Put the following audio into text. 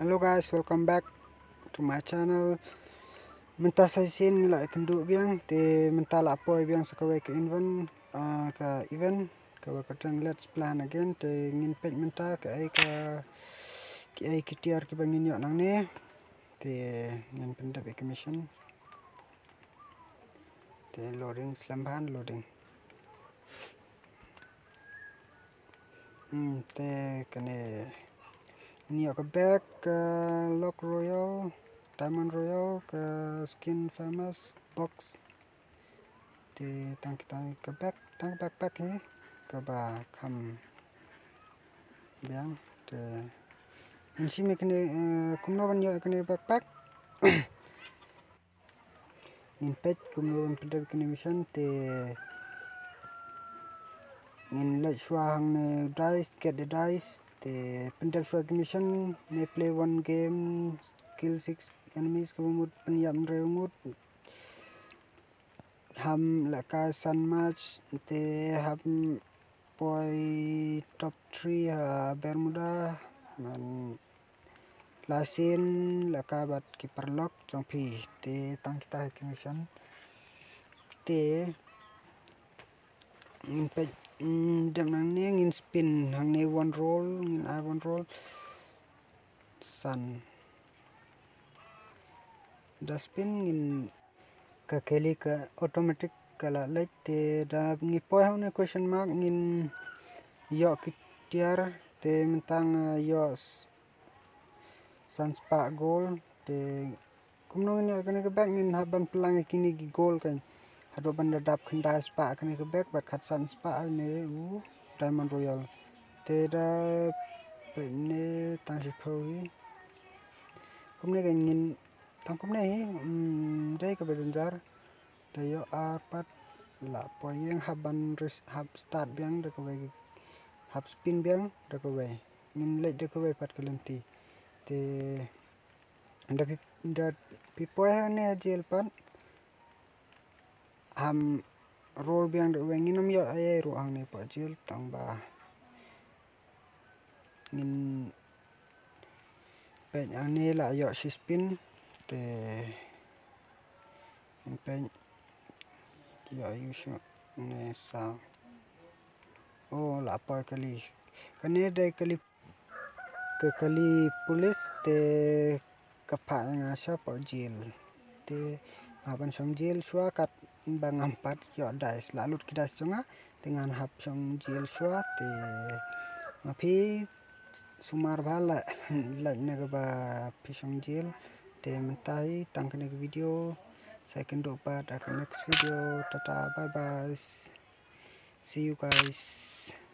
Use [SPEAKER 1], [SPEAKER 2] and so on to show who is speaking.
[SPEAKER 1] Hello guys, welcome back to my channel. Minta saya sin la kenduk biang te minta la poi biang sakawai ke event ke wakatang let's plan again te ngin page minta ke ai kitiar ke bangin yok nang ne te ngin pendap commission te loading selambahan loading te kene ini ke back lock royal diamond royal ke skin famous box te tang ke back tang backpack he ke ba kam biang te insi me kene kumno ban yo kene backpack in pet kumno ban pendek kene mission te in let shwa hang ne dice get the dice te pendek shwa mission ne play one game kill 6 enemies kumut penyam reumut ham la ka sun match te ham poi top 3 bermuda man lasin la ka bat keeper lock trong phi te tang kita commission te in pe dem nang ne in spin hang ne one roll in I one roll sun da spin in ka keli ka automatic kala lek te da ngi poi hang ne question mark in yo kitiar te mentang yo sunspark goal te kumno ni kene ke back ngin haban pelang kini gi goal kan hado banda dap khanda spark kene ke back bat khat sunspark ne diamond royal te da pe ne tang si phoi kumne ke ngin tang kumne hi dai ka bejanjar te yo pat la poyeng haban hab start biang da ko hab spin biang da ko ngin le da ko pat kalenti te da pipoy ne jel pan ham roll biang da ngin yo ai ru ang ne pa jel tang ba ngin pe ang ne la yo si spin te ngin pe yo yu ne sa la pa kali kane dai kali ke kali police te kapa nga sha pa jil te aban song jil shwa kat bang ampat yo dice la lut kidas chunga dengan hap song jil shwa te mapi sumar bala la naga ba pisong jil te mentai tangkane video saya kendo pa next video tata bye bye see you guys.